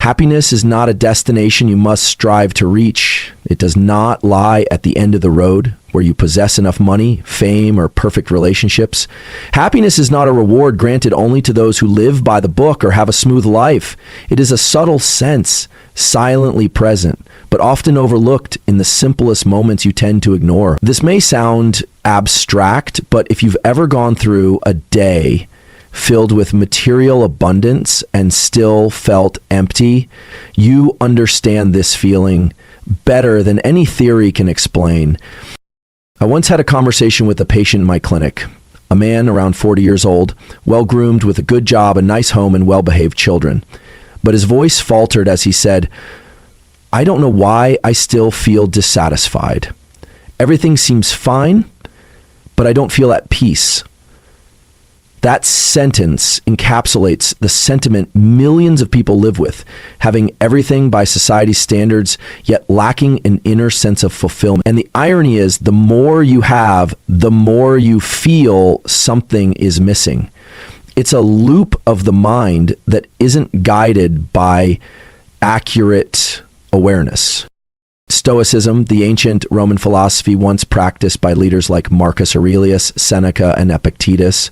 Happiness is not a destination you must strive to reach. It does not lie at the end of the road where you possess enough money, fame, or perfect relationships. Happiness is not a reward granted only to those who live by the book or have a smooth life. It is a subtle sense, silently present, but often overlooked in the simplest moments you tend to ignore. This may sound abstract, but if you've ever gone through a day filled with material abundance and still felt empty, you understand this feeling better than any theory can explain. I once had a conversation with a patient in my clinic, a man around 40 years old, well-groomed with a good job, a nice home, and well-behaved children. But his voice faltered as he said, "I don't know why I still feel dissatisfied. Everything seems fine, but I don't feel at peace." That sentence encapsulates the sentiment millions of people live with, having everything by society's standards, yet lacking an inner sense of fulfillment. And the irony is, the more you have, the more you feel something is missing. It's a loop of the mind that isn't guided by accurate awareness. Stoicism, the ancient Roman philosophy once practiced by leaders like Marcus Aurelius, Seneca, and Epictetus,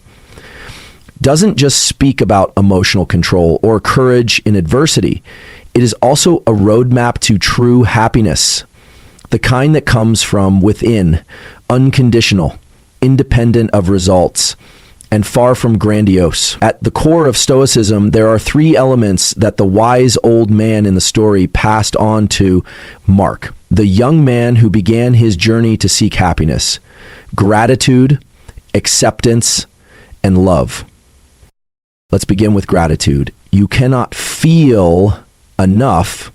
doesn't just speak about emotional control or courage in adversity. It is also a roadmap to true happiness, the kind that comes from within, unconditional, independent of results, and far from grandiose. At the core of Stoicism, there are three elements that the wise old man in the story passed on to Mark, the young man who began his journey to seek happiness: gratitude, acceptance, and love. Let's begin with gratitude. You cannot feel enough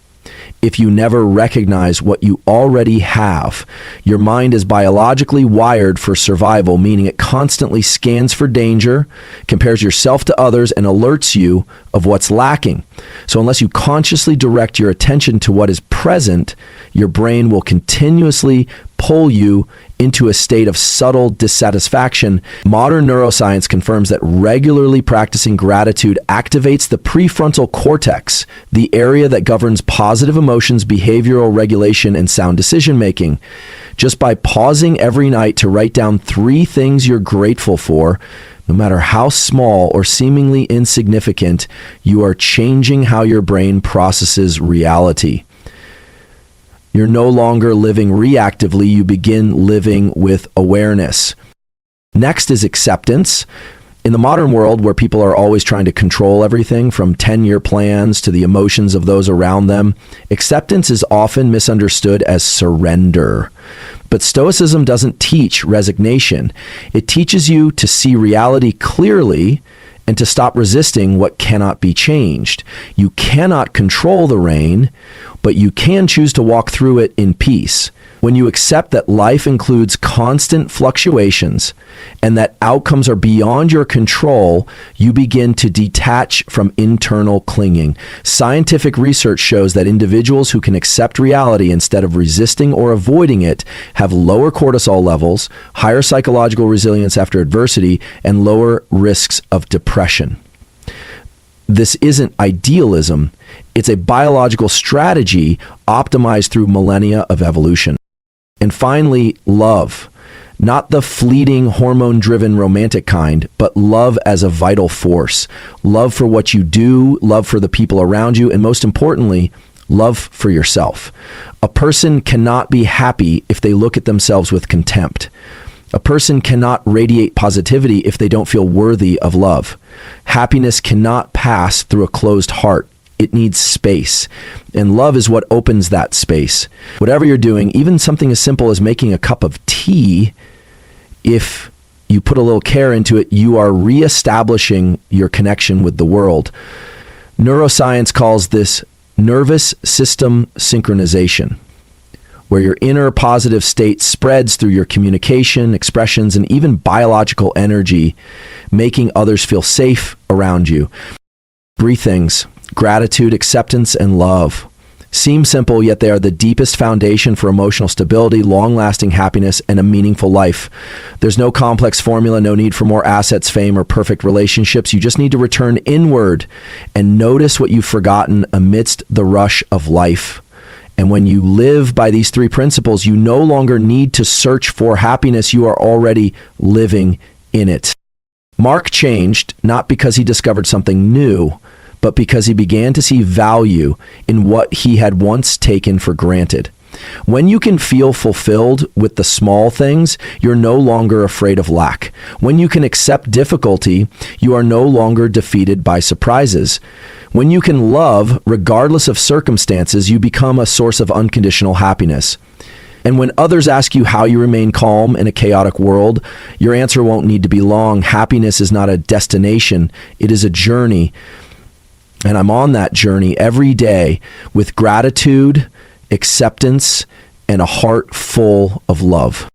if you never recognize what you already have. Your mind is biologically wired for survival, meaning it constantly scans for danger, compares yourself to others, and alerts you of what's lacking. So unless you consciously direct your attention to what is present, your brain will continuously pull you into a state of subtle dissatisfaction. Modern neuroscience confirms that regularly practicing gratitude activates the prefrontal cortex, the area that governs positive emotions, behavioral regulation, and sound decision making. Just by pausing every night to write down 3 things you're grateful for, no matter how small or seemingly insignificant, you are changing how your brain processes reality. You're no longer living reactively, you begin living with awareness. Next is acceptance. In the modern world, where people are always trying to control everything from 10-year plans to the emotions of those around them, acceptance is often misunderstood as surrender. But Stoicism doesn't teach resignation. It teaches you to see reality clearly and to stop resisting what cannot be changed. You cannot control the rain, but you can choose to walk through it in peace. When you accept that life includes constant fluctuations and that outcomes are beyond your control, you begin to detach from internal clinging. Scientific research shows that individuals who can accept reality instead of resisting or avoiding it have lower cortisol levels, higher psychological resilience after adversity, and lower risks of depression. This isn't idealism. It's a biological strategy optimized through millennia of evolution. And finally, love. Not the fleeting, hormone-driven romantic kind, but love as a vital force. Love for what you do, love for the people around you, and most importantly, love for yourself. A person cannot be happy if they look at themselves with contempt. A person cannot radiate positivity if they don't feel worthy of love. Happiness cannot pass through a closed heart. It needs space. And love is what opens that space. Whatever you're doing, even something as simple as making a cup of tea, if you put a little care into it, you are reestablishing your connection with the world. Neuroscience calls this nervous system synchronization, where your inner positive state spreads through your communication, expressions, and even biological energy, making others feel safe around you. 3 things: gratitude, acceptance, and love. Seem simple, yet they are the deepest foundation for emotional stability, long-lasting happiness, and a meaningful life. There's no complex formula, no need for more assets, fame, or perfect relationships. You just need to return inward and notice what you've forgotten amidst the rush of life. And when you live by these three principles, you no longer need to search for happiness. You are already living in it. Mark changed not because he discovered something new, but because he began to see value in what he had once taken for granted. When you can feel fulfilled with the small things, you're no longer afraid of lack. When you can accept difficulty, you are no longer defeated by surprises. When you can love, regardless of circumstances, you become a source of unconditional happiness. And when others ask you how you remain calm in a chaotic world, your answer won't need to be long. Happiness is not a destination, it is a journey. And I'm on that journey every day with gratitude, acceptance, and a heart full of love.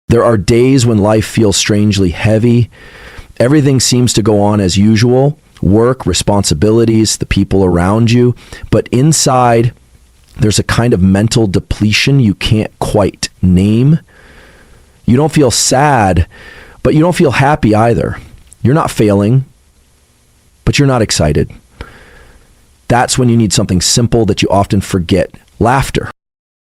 There are days when life feels strangely heavy. Everything seems to go on as usual, work, responsibilities, the people around you. But inside, there's a kind of mental depletion you can't quite name. You don't feel sad, but you don't feel happy either. You're not failing, but you're not excited. That's when you need something simple that you often forget: laughter.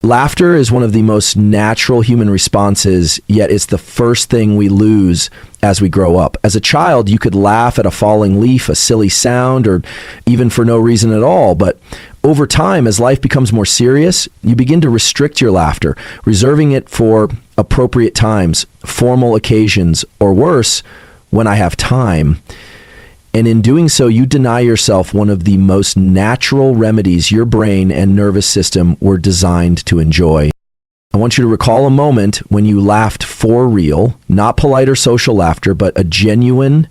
Laughter is one of the most natural human responses, yet it's the first thing we lose as we grow up. As a child, you could laugh at a falling leaf, a silly sound, or even for no reason at all. But over time, as life becomes more serious, you begin to restrict your laughter, reserving it for appropriate times, formal occasions, or worse, when I have time. And in doing so, you deny yourself one of the most natural remedies your brain and nervous system were designed to enjoy. I want you to recall a moment when you laughed for real, not polite or social laughter, but a genuine,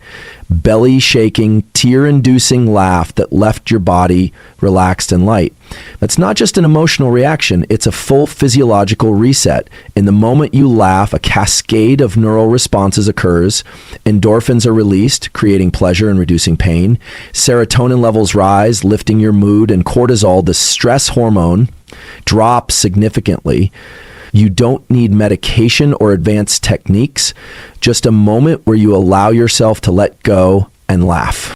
belly-shaking, tear-inducing laugh that left your body relaxed and light. That's not just an emotional reaction, it's a full physiological reset. In the moment you laugh, a cascade of neural responses occurs. Endorphins are released, creating pleasure and reducing pain. Serotonin levels rise, lifting your mood, and cortisol, the stress hormone, drops significantly. You don't need medication or advanced techniques, just a moment where you allow yourself to let go and laugh.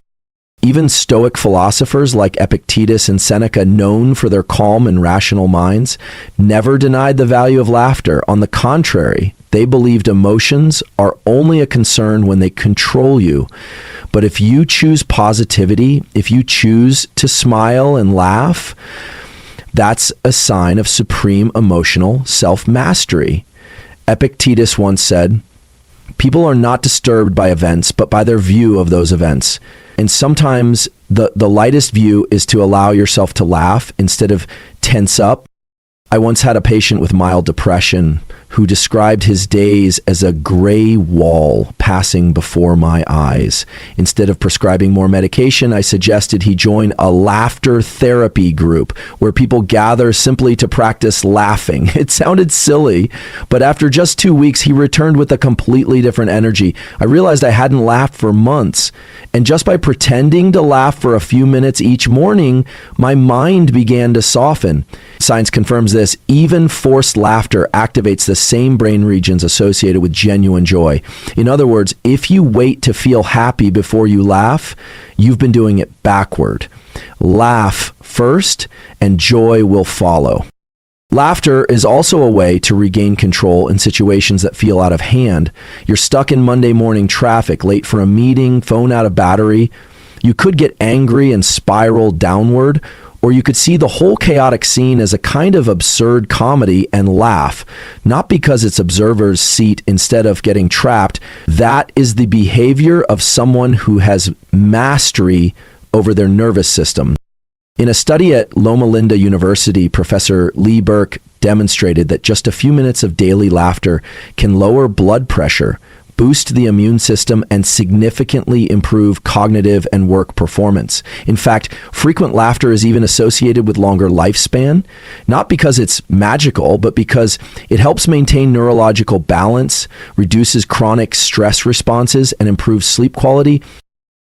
Even Stoic philosophers like Epictetus and Seneca, known for their calm and rational minds, never denied the value of laughter. On the contrary, they believed emotions are only a concern when they control you. But if you choose positivity, if you choose to smile and laugh, that's a sign of supreme emotional self-mastery. Epictetus once said, "People are not disturbed by events, but by their view of those events." And sometimes the lightest view is to allow yourself to laugh instead of tense up. I once had a patient with mild depression who described his days as a gray wall passing before my eyes. Instead of prescribing more medication, I suggested he join a laughter therapy group where people gather simply to practice laughing. It sounded silly, but after just 2 weeks, he returned with a completely different energy. I realized I hadn't laughed for months, and just by pretending to laugh for a few minutes each morning, my mind began to soften. Science confirms this. Even forced laughter activates the same brain regions associated with genuine joy. In other words, if you wait to feel happy before you laugh, you've been doing it backward. Laugh first, and joy will follow. Laughter is also a way to regain control in situations that feel out of hand. You're stuck in Monday morning traffic, late for a meeting, phone out of battery. You could get angry and spiral downward, or you could see the whole chaotic scene as a kind of absurd comedy and laugh, not because it's observer's seat instead of getting trapped. That is the behavior of someone who has mastery over their nervous system. In a study at Loma Linda University, Professor Lee Burke demonstrated that just a few minutes of daily laughter can lower blood pressure, boost the immune system, and significantly improve cognitive and work performance. In fact, frequent laughter is even associated with longer lifespan, not because it's magical, but because it helps maintain neurological balance, reduces chronic stress responses, and improves sleep quality.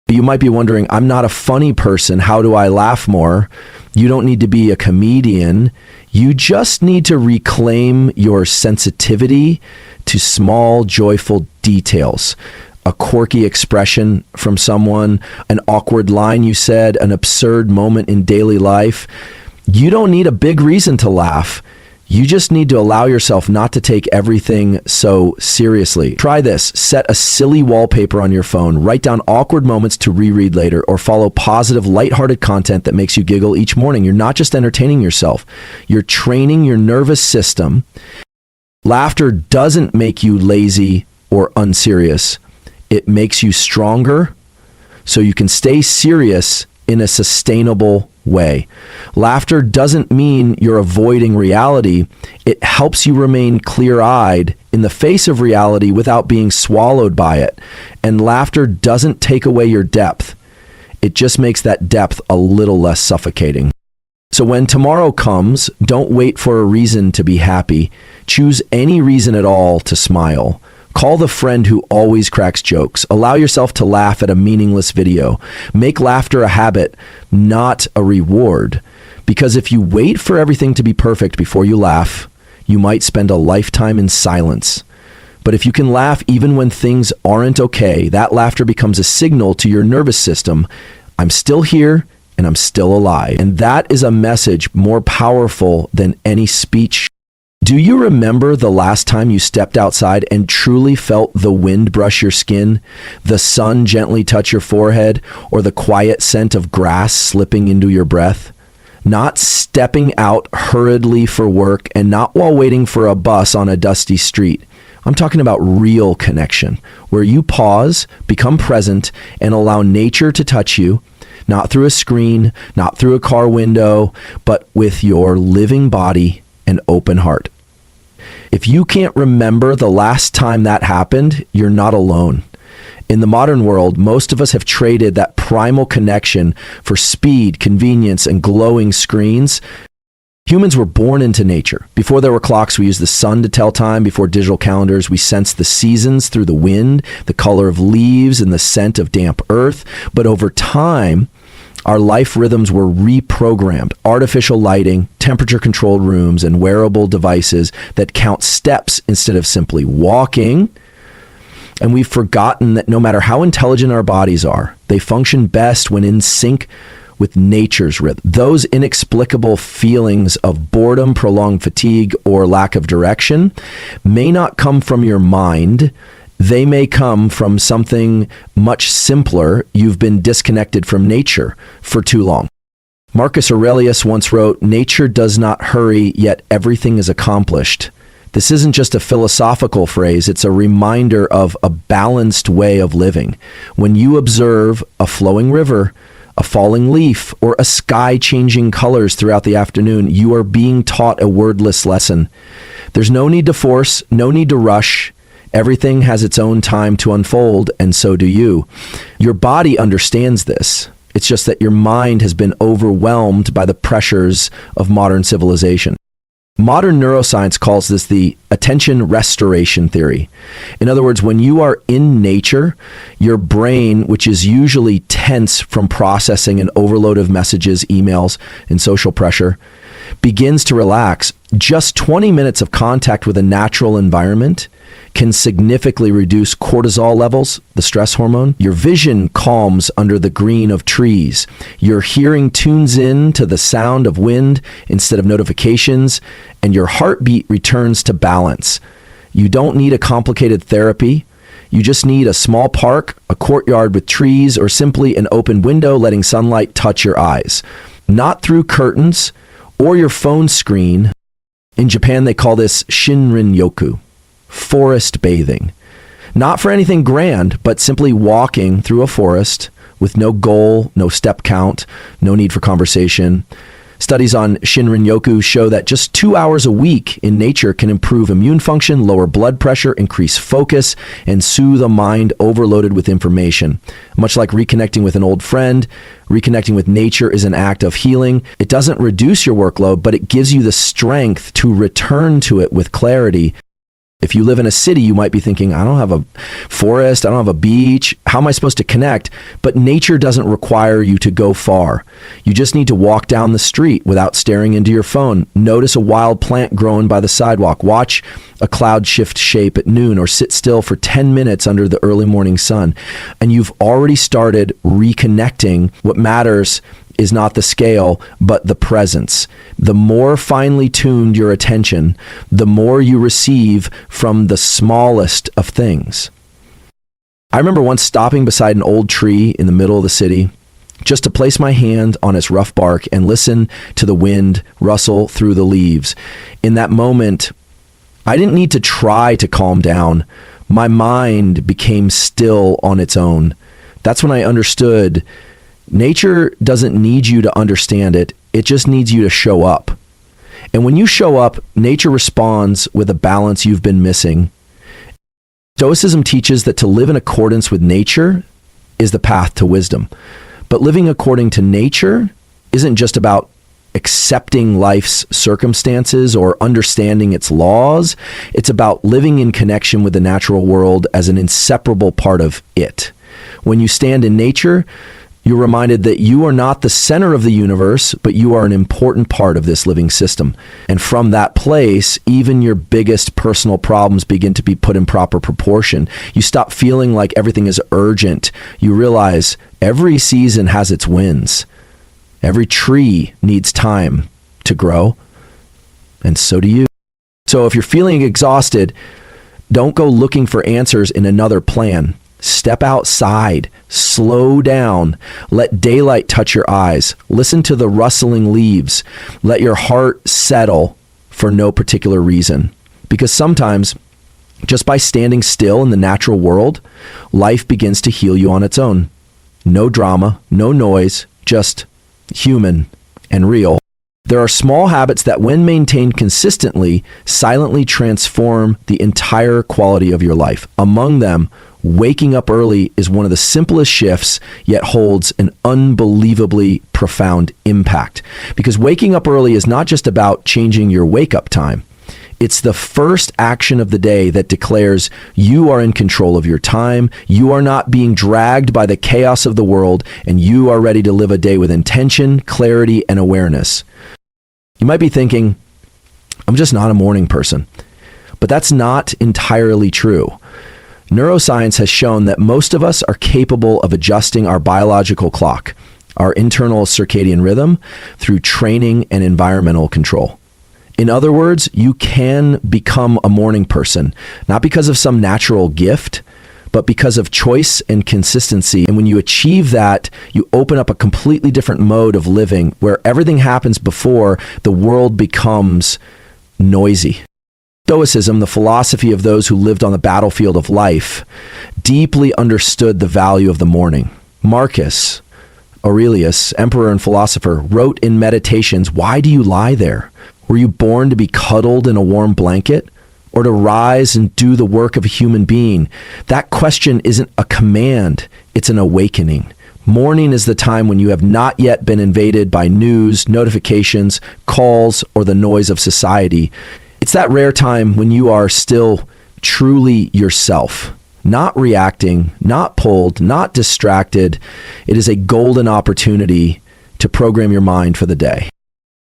You might be wondering, I'm not a funny person. How do I laugh more? You don't need to be a comedian. You just need to reclaim your sensitivity to small, joyful details. A quirky expression from someone, an awkward line you said, an absurd moment in daily life. You don't need a big reason to laugh. You just need to allow yourself not to take everything so seriously. Try this. Set a silly wallpaper on your phone. Write down awkward moments to reread later, or follow positive, lighthearted content that makes you giggle each morning. You're not just entertaining yourself. You're training your nervous system. Laughter doesn't make you lazy or unserious. It makes you stronger so you can stay serious in a sustainable way. Laughter doesn't mean you're avoiding reality. It helps you remain clear-eyed in the face of reality without being swallowed by it. And laughter doesn't take away your depth. It just makes that depth a little less suffocating. So when tomorrow comes, don't wait for a reason to be happy. Choose any reason at all to smile. Call the friend who always cracks jokes. Allow yourself to laugh at a meaningless video. Make laughter a habit, not a reward. Because if you wait for everything to be perfect before you laugh, you might spend a lifetime in silence. But if you can laugh even when things aren't okay, that laughter becomes a signal to your nervous system, I'm still here and I'm still alive. And that is a message more powerful than any speech. Do you remember the last time you stepped outside and truly felt the wind brush your skin, the sun gently touch your forehead, or the quiet scent of grass slipping into your breath? Not stepping out hurriedly for work and not while waiting for a bus on a dusty street. I'm talking about real connection, where you pause, become present, and allow nature to touch you, not through a screen, not through a car window, but with your living body and open heart. If you can't remember the last time that happened, you're not alone. In the modern world, most of us have traded that primal connection for speed, convenience, and glowing screens. Humans were born into nature. Before there were clocks, we used the sun to tell time. Before digital calendars, we sensed the seasons through the wind, the color of leaves, and the scent of damp earth. But over time, our life rhythms were reprogrammed. Artificial lighting, temperature-controlled rooms, and wearable devices that count steps instead of simply walking. And we've forgotten that no matter how intelligent our bodies are, they function best when in sync with nature's rhythm. Those inexplicable feelings of boredom, prolonged fatigue, or lack of direction may not come from your mind. They may come from something much simpler. You've been disconnected from nature for too long. Marcus Aurelius once wrote, "Nature does not hurry, yet everything is accomplished." This isn't just a philosophical phrase, it's a reminder of a balanced way of living. When you observe a flowing river, a falling leaf, or a sky changing colors throughout the afternoon, you are being taught a wordless lesson. There's no need to force, no need to rush. Everything has its own time to unfold, and so do you. Your body understands this. It's just that your mind has been overwhelmed by the pressures of modern civilization. Modern neuroscience calls this the attention restoration theory. In other words, when you are in nature, your brain, which is usually tense from processing an overload of messages, emails, and social pressure, begins to relax. Just 20 minutes of contact with a natural environment can significantly reduce cortisol levels, the stress hormone. Your vision calms under the green of trees. Your hearing tunes in to the sound of wind instead of notifications, and your heartbeat returns to balance. You don't need a complicated therapy. You just need a small park, a courtyard with trees, or simply an open window letting sunlight touch your eyes. Not through curtains or your phone screen. In Japan, they call this Shinrin-yoku. Forest bathing. Not for anything grand, but simply walking through a forest with no goal, no step count, no need for conversation. Studies on Shinrin-yoku show that just 2 hours a week in nature can improve immune function, lower blood pressure, increase focus, and soothe a mind overloaded with information. Much like reconnecting with an old friend, reconnecting with nature is an act of healing. It doesn't reduce your workload, but it gives you the strength to return to it with clarity. If you live in a city, you might be thinking, I don't have a forest, I don't have a beach. How am I supposed to connect? But nature doesn't require you to go far. You just need to walk down the street without staring into your phone. Notice a wild plant growing by the sidewalk. Watch a cloud shift shape at noon, or sit still for 10 minutes under the early morning sun. And you've already started reconnecting. What matters is not the scale, but the presence. The more finely tuned your attention, the more you receive from the smallest of things. I remember once stopping beside an old tree in the middle of the city just to place my hand on its rough bark and listen to the wind rustle through the leaves. In that moment, I didn't need to try to calm down. My mind became still on its own. That's when I understood nature doesn't need you to understand it. It just needs you to show up. And when you show up, nature responds with a balance you've been missing. Stoicism teaches that to live in accordance with nature is the path to wisdom. But living according to nature isn't just about accepting life's circumstances or understanding its laws. It's about living in connection with the natural world as an inseparable part of it. When you stand in nature, you're reminded that you are not the center of the universe, but you are an important part of this living system. And from that place, even your biggest personal problems begin to be put in proper proportion. You stop feeling like everything is urgent. You realize every season has its winds. Every tree needs time to grow, and so do you. So if you're feeling exhausted, don't go looking for answers in another plan. Step outside, slow down, let daylight touch your eyes, listen to the rustling leaves, let your heart settle for no particular reason. Because sometimes, just by standing still in the natural world, life begins to heal you on its own. No drama, no noise, just human and real. There are small habits that, when maintained consistently, silently transform the entire quality of your life. Among them, waking up early is one of the simplest shifts, yet holds an unbelievably profound impact. Because waking up early is not just about changing your wake-up time. It's the first action of the day that declares you are in control of your time, you are not being dragged by the chaos of the world, and you are ready to live a day with intention, clarity, and awareness. You might be thinking, I'm just not a morning person. But that's not entirely true. Neuroscience has shown that most of us are capable of adjusting our biological clock, our internal circadian rhythm, through training and environmental control. In other words, you can become a morning person, not because of some natural gift, but because of choice and consistency. And when you achieve that, you open up a completely different mode of living where everything happens before the world becomes noisy. Stoicism, the philosophy of those who lived on the battlefield of life, deeply understood the value of the morning. Marcus Aurelius, emperor and philosopher, wrote in Meditations, "Why do you lie there? Were you born to be cuddled in a warm blanket, or to rise and do the work of a human being?" That question isn't a command, it's an awakening. Morning is the time when you have not yet been invaded by news, notifications, calls, or the noise of society. It's that rare time when you are still truly yourself, not reacting, not pulled, not distracted. It is a golden opportunity to program your mind for the day.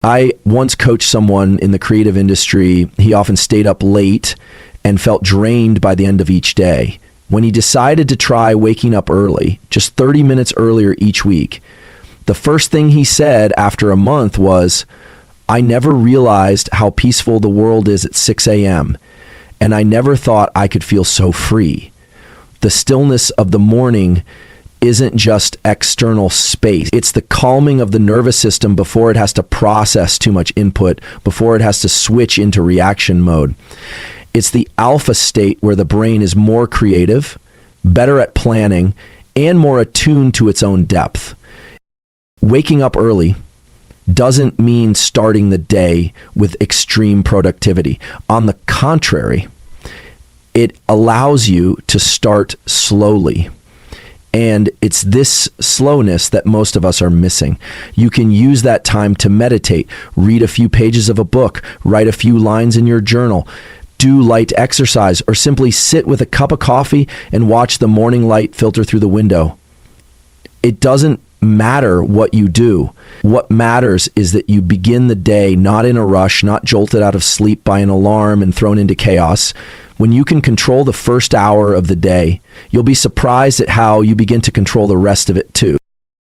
I once coached someone in the creative industry. He often stayed up late and felt drained by the end of each day. When he decided to try waking up early, just 30 minutes earlier each week, the first thing he said after a month was, "I never realized how peaceful the world is at 6 a.m., and I never thought I could feel so free." The stillness of the morning isn't just external space. It's the calming of the nervous system before it has to process too much input, before it has to switch into reaction mode. It's the alpha state where the brain is more creative, better at planning, and more attuned to its own depth. Waking up early doesn't mean starting the day with extreme productivity. On the contrary, it allows you to start slowly. And it's this slowness that most of us are missing. You can use that time to meditate, read a few pages of a book, write a few lines in your journal. do light exercise, or simply sit with a cup of coffee and watch the morning light filter through the window. It doesn't matter what you do. What matters is that you begin the day not in a rush, not jolted out of sleep by an alarm and thrown into chaos. When you can control the first hour of the day, you'll be surprised at how you begin to control the rest of it too.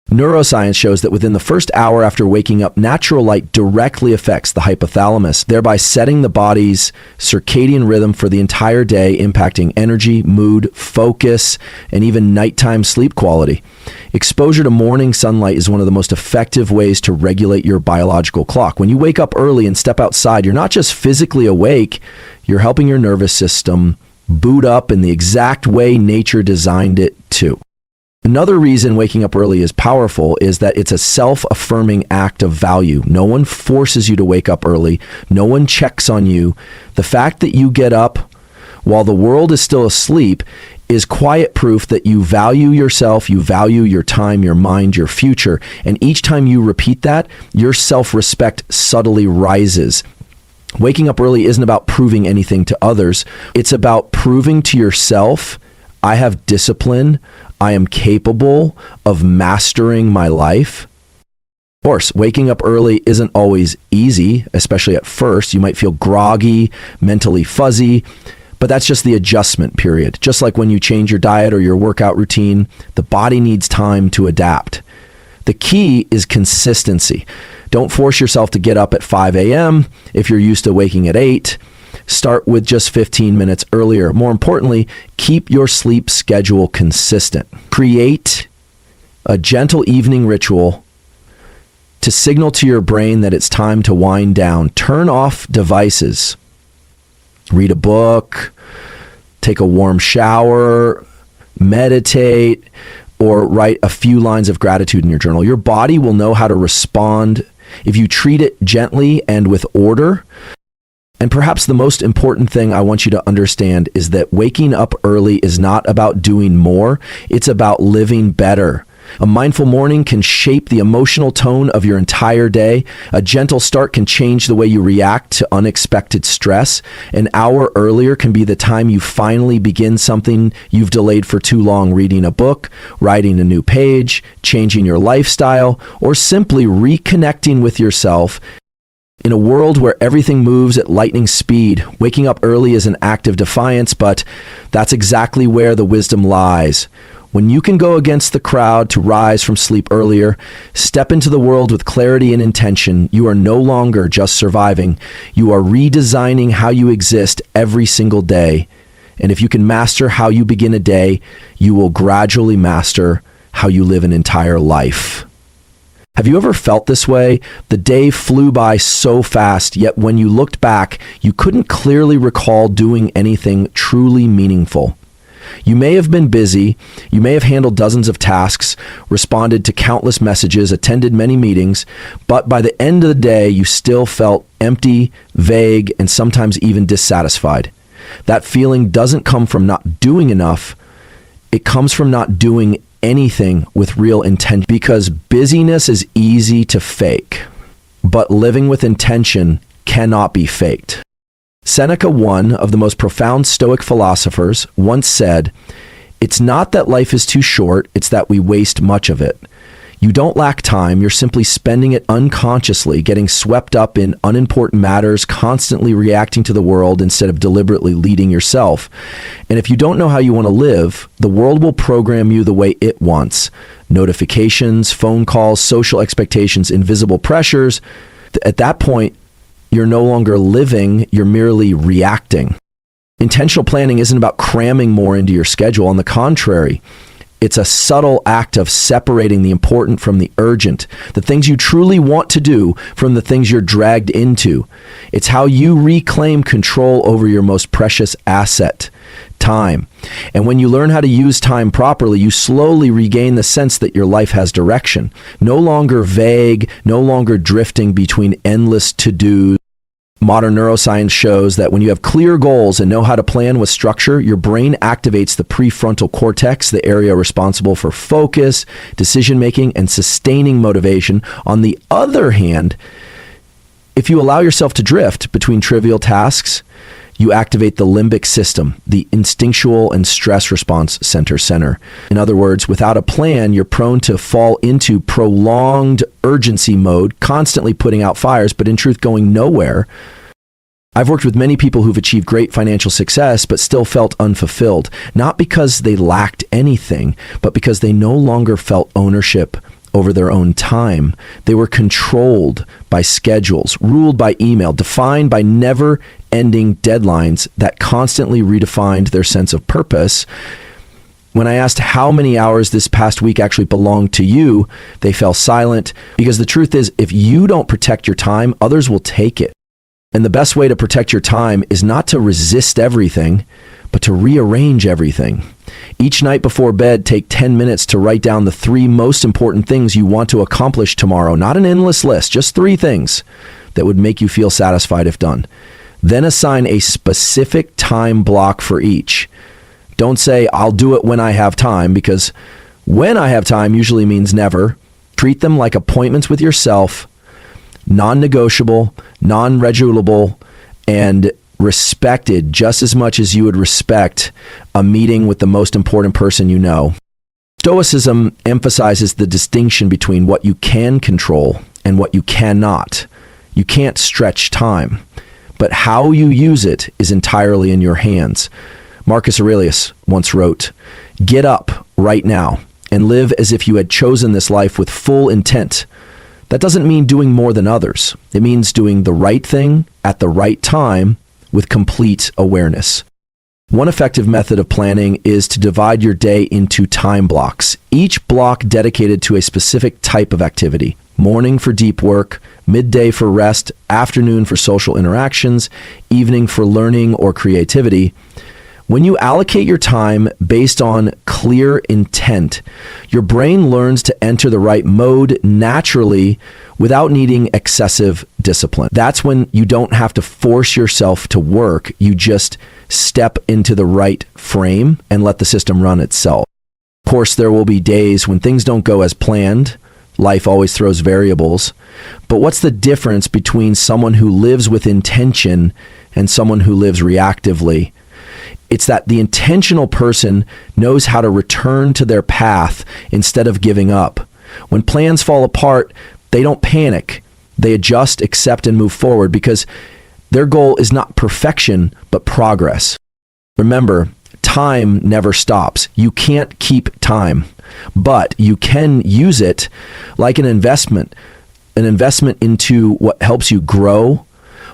Neuroscience shows that within the first hour after waking up, natural light directly affects the hypothalamus, thereby setting the body's circadian rhythm for the entire day, impacting energy, mood, focus, and even nighttime sleep quality. Exposure to morning sunlight is one of the most effective ways to regulate your biological clock. When you wake up early and step outside, you're not just physically awake, you're helping your nervous system boot up in the exact way nature designed it to. Another reason waking up early is powerful is that it's a self-affirming act of value. No one forces you to wake up early. No one checks on you. The fact that you get up while the world is still asleep is quiet proof that you value yourself, you value your time, your mind, your future. And each time you repeat that, your self-respect subtly rises. Waking up early isn't about proving anything to others. It's about proving to yourself, I have discipline. I am capable of mastering my life. Of course, waking up early isn't always easy, especially at first. You might feel groggy, mentally fuzzy, but that's just the adjustment period. Just like when you change your diet or your workout routine, the body needs time to adapt. The key is consistency. Don't force yourself to get up at 5 a.m. if you're used to waking at 8. Start with just 15 minutes earlier. More importantly, keep your sleep schedule consistent. Create a gentle evening ritual to signal to your brain that it's time to wind down. Turn off devices. Read a book, take a warm shower, meditate, or write a few lines of gratitude in your journal. Your body will know how to respond if you treat it gently and with order. And perhaps the most important thing I want you to understand is that waking up early is not about doing more. It's about living better. A mindful morning can shape the emotional tone of your entire day. A gentle start can change the way you react to unexpected stress. An hour earlier can be the time you finally begin something you've delayed for too long, reading a book, writing a new page, changing your lifestyle, or simply reconnecting with yourself. In a world where everything moves at lightning speed, waking up early is an act of defiance, but that's exactly where the wisdom lies. When you can go against the crowd to rise from sleep earlier, step into the world with clarity and intention, you are no longer just surviving. You are redesigning how you exist every single day. And if you can master how you begin a day, you will gradually master how you live an entire life. Have you ever felt this way? The day flew by so fast, yet when you looked back, you couldn't clearly recall doing anything truly meaningful. You may have been busy, you may have handled dozens of tasks, responded to countless messages, attended many meetings, but by the end of the day, you still felt empty, vague, and sometimes even dissatisfied. That feeling doesn't come from not doing enough, it comes from not doing anything with real intent, because busyness is easy to fake, but living with intention cannot be faked. Seneca, one of the most profound Stoic philosophers, once said, "It's not that life is too short, it's that we waste much of it." You don't lack time, you're simply spending it unconsciously, getting swept up in unimportant matters, constantly reacting to the world instead of deliberately leading yourself. And if you don't know how you want to live, the world will program you the way it wants. Notifications, phone calls, social expectations, invisible pressures. At that point, you're no longer living, you're merely reacting. Intentional planning isn't about cramming more into your schedule. On the contrary, it's a subtle act of separating the important from the urgent, the things you truly want to do from the things you're dragged into. It's how you reclaim control over your most precious asset, time. And when you learn how to use time properly, you slowly regain the sense that your life has direction. No longer vague, no longer drifting between endless to-dos. Modern neuroscience shows that when you have clear goals and know how to plan with structure, your brain activates the prefrontal cortex, the area responsible for focus, decision-making, and sustaining motivation. On the other hand, if you allow yourself to drift between trivial tasks, You activate the limbic system, the instinctual and stress response center. In other words, without a plan, you're prone to fall into prolonged urgency mode, constantly putting out fires, but in truth going nowhere. I've worked with many people who've achieved great financial success, but still felt unfulfilled, not because they lacked anything, but because they no longer felt ownership over their own time. They were controlled by schedules, ruled by email, defined by never-ending deadlines that constantly redefined their sense of purpose. When I asked how many hours this past week actually belonged to you, they fell silent, because the truth is, if you don't protect your time, others will take it. And the best way to protect your time is not to resist everything, but to rearrange everything. Each night before bed, take 10 minutes to write down the 3 most important things you want to accomplish tomorrow. Not an endless list, just 3 things that would make you feel satisfied if done. Then assign a specific time block for each. Don't say, I'll do it when I have time, because when I have time usually means never. Treat them like appointments with yourself, non-negotiable, non-regulable, and respected just as much as you would respect a meeting with the most important person you know. Stoicism emphasizes the distinction between what you can control and what you cannot. You can't stretch time, but how you use it is entirely in your hands. Marcus Aurelius once wrote, "Get up right now and live as if you had chosen this life with full intent." That doesn't mean doing more than others. It means doing the right thing at the right time with complete awareness. One effective method of planning is to divide your day into time blocks, each block dedicated to a specific type of activity. Morning for deep work, midday for rest, afternoon for social interactions, evening for learning or creativity. When you allocate your time based on clear intent, your brain learns to enter the right mode naturally without needing excessive discipline. That's when you don't have to force yourself to work. You just step into the right frame and let the system run itself. Of course, there will be days when things don't go as planned. Life always throws variables. But what's the difference between someone who lives with intention and someone who lives reactively? It's that the intentional person knows how to return to their path instead of giving up. When plans fall apart, they don't panic. They adjust, accept, and move forward because their goal is not perfection, but progress. Remember, time never stops. You can't keep time, but you can use it like an investment into what helps you grow,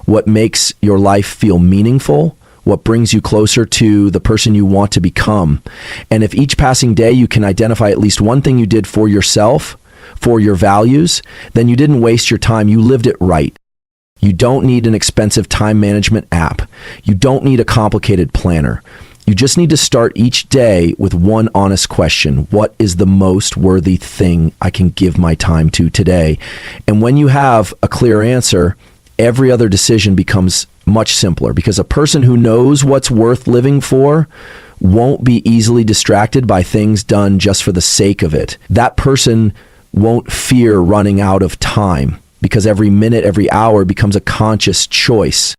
what makes your life feel meaningful, what brings you closer to the person you want to become. And if each passing day you can identify at least one thing you did for yourself, for your values, then you didn't waste your time. You lived it right. You don't need an expensive time management app. You don't need a complicated planner. You just need to start each day with one honest question. What is the most worthy thing I can give my time to today? And when you have a clear answer, every other decision becomes much simpler, because a person who knows what's worth living for won't be easily distracted by things done just for the sake of it. That person won't fear running out of time, because every minute, every hour becomes a conscious choice.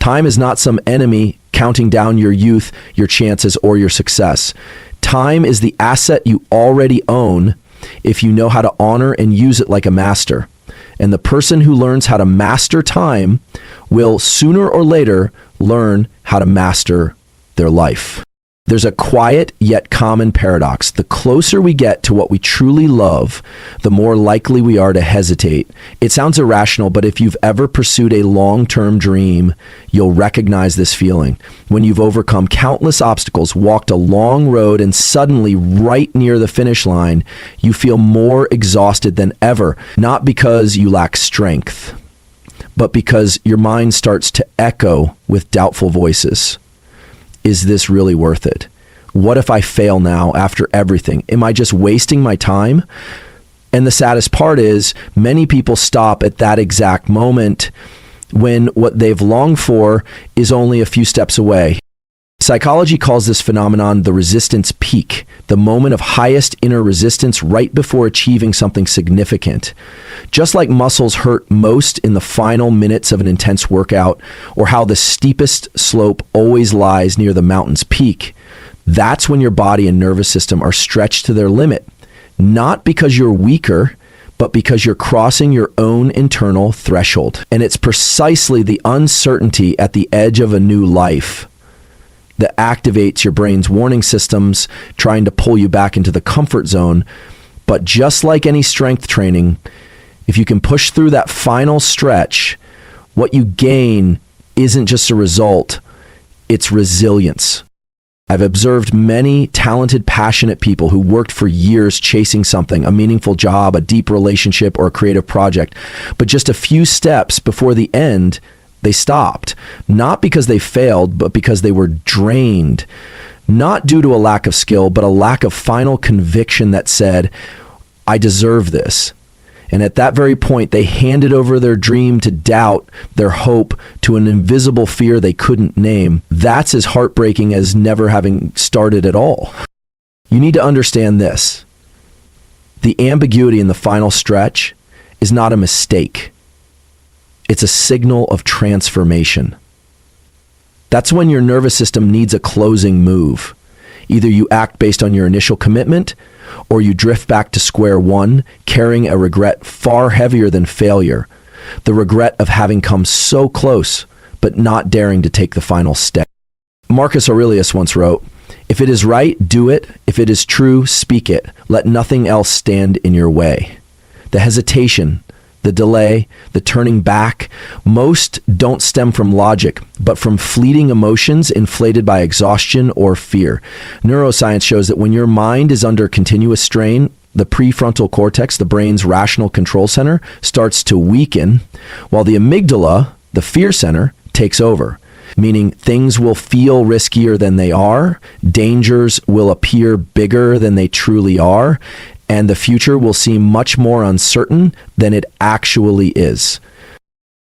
Time is not some enemy counting down your youth, your chances, or your success. Time is the asset you already own if you know how to honor and use it like a master. And the person who learns how to master time will sooner or later learn how to master their life. There's a quiet yet common paradox. The closer we get to what we truly love, the more likely we are to hesitate. It sounds irrational, but if you've ever pursued a long-term dream, you'll recognize this feeling. When you've overcome countless obstacles, walked a long road, and suddenly, right near the finish line, you feel more exhausted than ever, not because you lack strength, but because your mind starts to echo with doubtful voices. Is this really worth it? What if I fail now after everything? Am I just wasting my time? And the saddest part is many people stop at that exact moment when what they've longed for is only a few steps away. Psychology calls this phenomenon the resistance peak, the moment of highest inner resistance right before achieving something significant. Just like muscles hurt most in the final minutes of an intense workout, or how the steepest slope always lies near the mountain's peak, that's when your body and nervous system are stretched to their limit, not because you're weaker, but because you're crossing your own internal threshold. And it's precisely the uncertainty at the edge of a new life that activates your brain's warning systems, trying to pull you back into the comfort zone. But just like any strength training, if you can push through that final stretch, what you gain isn't just a result, it's resilience. I've observed many talented, passionate people who worked for years chasing something, a meaningful job, a deep relationship, or a creative project. But just a few steps before the end, they stopped. Not because they failed, but because they were drained. Not due to a lack of skill, but a lack of final conviction that said, I deserve this. And at that very point, they handed over their dream to doubt, their hope to an invisible fear they couldn't name. That's as heartbreaking as never having started at all. You need to understand this. The ambiguity in the final stretch is not a mistake. It's a signal of transformation. That's when your nervous system needs a closing move. Either you act based on your initial commitment, or you drift back to square one, carrying a regret far heavier than failure. The regret of having come so close, but not daring to take the final step. Marcus Aurelius once wrote, "If it is right, do it. If it is true, speak it. Let nothing else stand in your way." The hesitation, the delay, the turning back, most don't stem from logic, but from fleeting emotions inflated by exhaustion or fear. Neuroscience shows that when your mind is under continuous strain, the prefrontal cortex, the brain's rational control center, starts to weaken, while the amygdala, the fear center, takes over. Meaning things will feel riskier than they are, dangers will appear bigger than they truly are, and the future will seem much more uncertain than it actually is.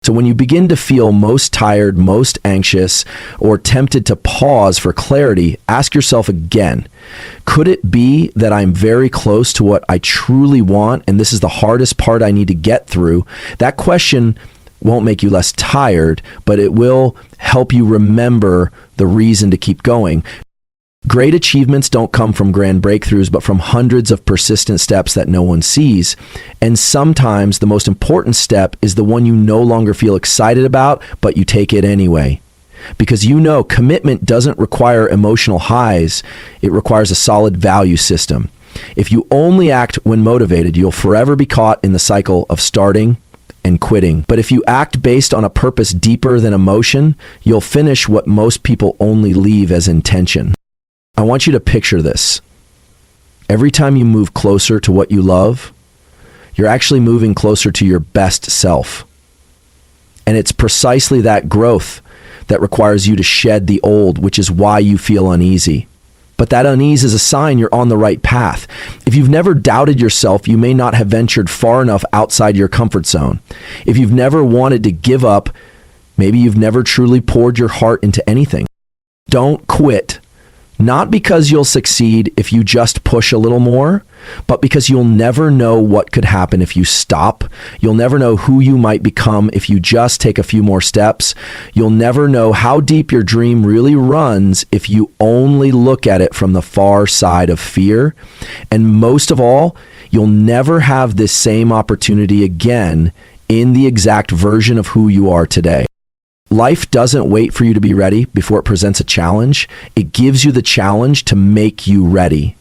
So when you begin to feel most tired, most anxious, or tempted to pause for clarity, ask yourself again, could it be that I'm very close to what I truly want, and this is the hardest part I need to get through? That question won't make you less tired, but it will help you remember the reason to keep going. Great achievements don't come from grand breakthroughs, but from hundreds of persistent steps that no one sees. And sometimes the most important step is the one you no longer feel excited about, but you take it anyway. Because you know commitment doesn't require emotional highs, it requires a solid value system. If you only act when motivated, you'll forever be caught in the cycle of starting and quitting. But if you act based on a purpose deeper than emotion, you'll finish what most people only leave as intention. I want you to picture this. Every time you move closer to what you love, you're actually moving closer to your best self. And it's precisely that growth that requires you to shed the old, which is why you feel uneasy. But that unease is a sign you're on the right path. If you've never doubted yourself, you may not have ventured far enough outside your comfort zone. If you've never wanted to give up, maybe you've never truly poured your heart into anything. Don't quit. Not because you'll succeed if you just push a little more, but because you'll never know what could happen if you stop. You'll never know who you might become if you just take a few more steps. You'll never know how deep your dream really runs if you only look at it from the far side of fear. And most of all, you'll never have this same opportunity again in the exact version of who you are today. Life doesn't wait for you to be ready before it presents a challenge. It gives you the challenge to make you ready.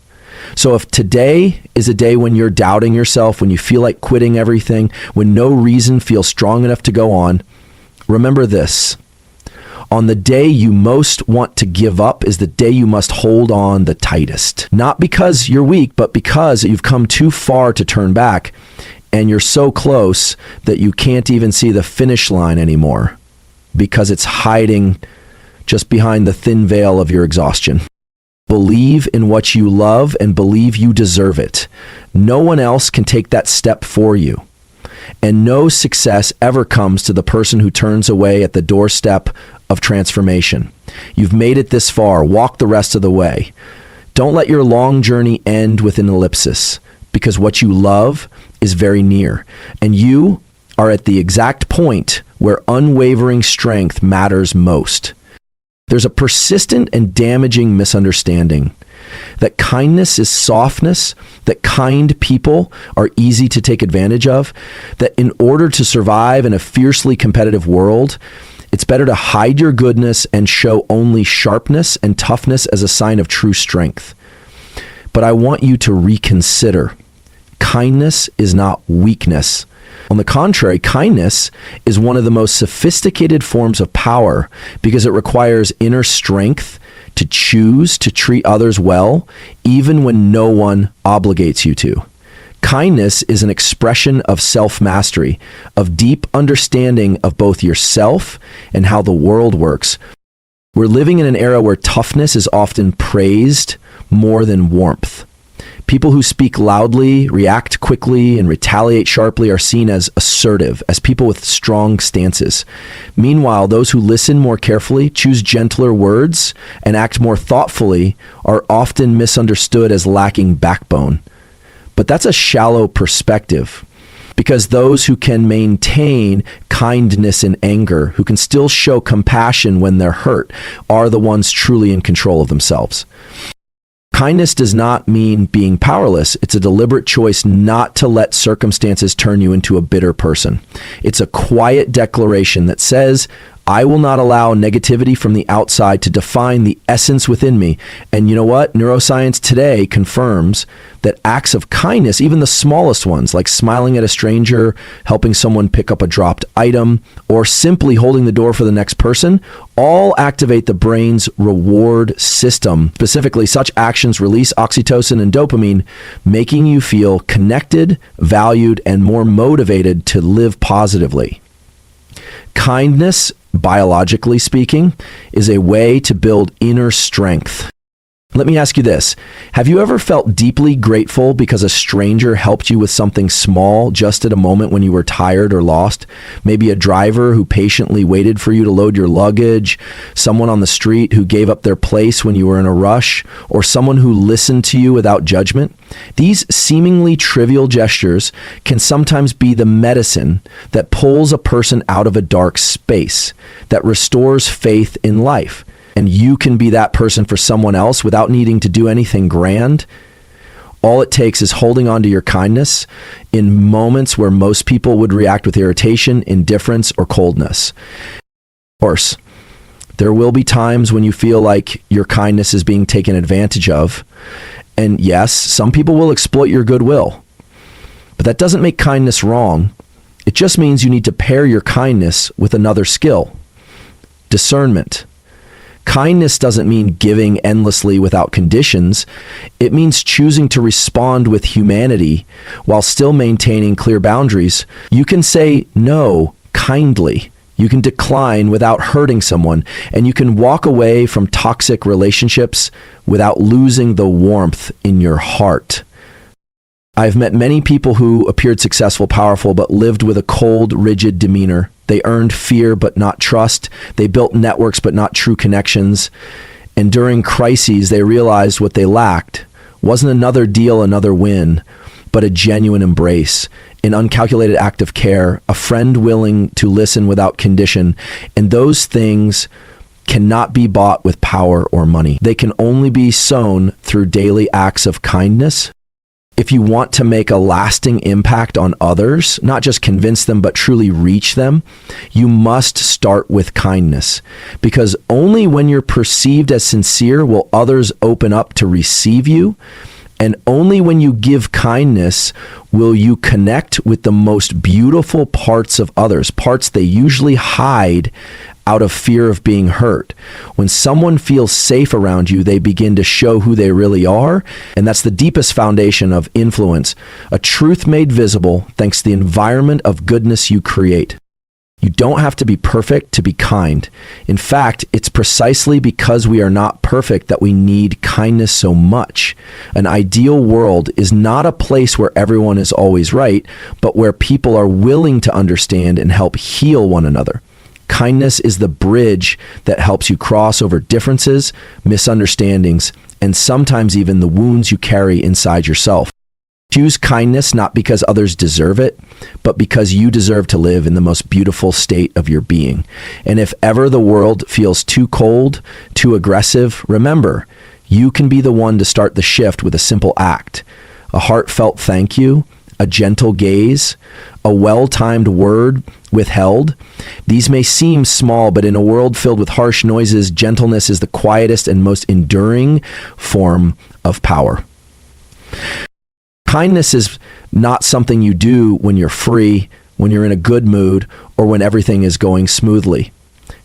So if today is a day when you're doubting yourself, when you feel like quitting everything, when no reason feels strong enough to go on, remember this. On the day you most want to give up is the day you must hold on the tightest. Not because you're weak, but because you've come too far to turn back, and you're so close that you can't even see the finish line anymore, because it's hiding just behind the thin veil of your exhaustion. Believe in what you love and believe you deserve it. No one else can take that step for you. And no success ever comes to the person who turns away at the doorstep of transformation. You've made it this far. Walk the rest of the way. Don't let your long journey end with an ellipsis, because what you love is very near, and you are at the exact point where unwavering strength matters most. There's a persistent and damaging misunderstanding that kindness is softness, that kind people are easy to take advantage of, that in order to survive in a fiercely competitive world, it's better to hide your goodness and show only sharpness and toughness as a sign of true strength. But I want you to reconsider. Kindness is not weakness. On the contrary, kindness is one of the most sophisticated forms of power because it requires inner strength to choose to treat others well, even when no one obligates you to. Kindness is an expression of self-mastery, of deep understanding of both yourself and how the world works. We're living in an era where toughness is often praised more than warmth. People who speak loudly, react quickly, and retaliate sharply are seen as assertive, as people with strong stances. Meanwhile, those who listen more carefully, choose gentler words, and act more thoughtfully are often misunderstood as lacking backbone. But that's a shallow perspective, because those who can maintain kindness in anger, who can still show compassion when they're hurt, are the ones truly in control of themselves. Kindness does not mean being powerless. It's a deliberate choice not to let circumstances turn you into a bitter person. It's a quiet declaration that says, I will not allow negativity from the outside to define the essence within me. And you know what? Neuroscience today confirms that acts of kindness, even the smallest ones, like smiling at a stranger, helping someone pick up a dropped item, or simply holding the door for the next person, all activate the brain's reward system. Specifically, such actions release oxytocin and dopamine, making you feel connected, valued, and more motivated to live positively. Kindness, biologically speaking, is a way to build inner strength. Let me ask you this. Have you ever felt deeply grateful because a stranger helped you with something small just at a moment when you were tired or lost? Maybe a driver who patiently waited for you to load your luggage, someone on the street who gave up their place when you were in a rush, or someone who listened to you without judgment? These seemingly trivial gestures can sometimes be the medicine that pulls a person out of a dark space, that restores faith in life. And you can be that person for someone else without needing to do anything grand. All it takes is holding on to your kindness in moments where most people would react with irritation, indifference, or coldness. Of course, there will be times when you feel like your kindness is being taken advantage of. And yes, some people will exploit your goodwill. But that doesn't make kindness wrong. It just means you need to pair your kindness with another skill: discernment. Kindness doesn't mean giving endlessly without conditions. It means choosing to respond with humanity while still maintaining clear boundaries. You can say no kindly. You can decline without hurting someone, and you can walk away from toxic relationships without losing the warmth in your heart. I've met many people who appeared successful, powerful, but lived with a cold, rigid demeanor. They earned fear but not trust. They built networks but not true connections. And during crises, they realized what they lacked wasn't another deal, another win, but a genuine embrace, an uncalculated act of care, a friend willing to listen without condition. And those things cannot be bought with power or money. They can only be sown through daily acts of kindness. If you want to make a lasting impact on others, not just convince them, but truly reach them, you must start with kindness. Because only when you're perceived as sincere will others open up to receive you. And only when you give kindness will you connect with the most beautiful parts of others, parts they usually hide out of fear of being hurt. When someone feels safe around you, they begin to show who they really are, and that's the deepest foundation of influence, a truth made visible thanks to the environment of goodness you create. You don't have to be perfect to be kind. In fact, it's precisely because we are not perfect that we need kindness so much. An ideal world is not a place where everyone is always right, but where people are willing to understand and help heal one another. Kindness is the bridge that helps you cross over differences, misunderstandings, and sometimes even the wounds you carry inside yourself. Choose kindness not because others deserve it, but because you deserve to live in the most beautiful state of your being. And if ever the world feels too cold, too aggressive, remember, you can be the one to start the shift with a simple act. A heartfelt thank you, a gentle gaze, a well-timed word withheld. These may seem small, but in a world filled with harsh noises, gentleness is the quietest and most enduring form of power. Kindness is not something you do when you're free, when you're in a good mood, or when everything is going smoothly.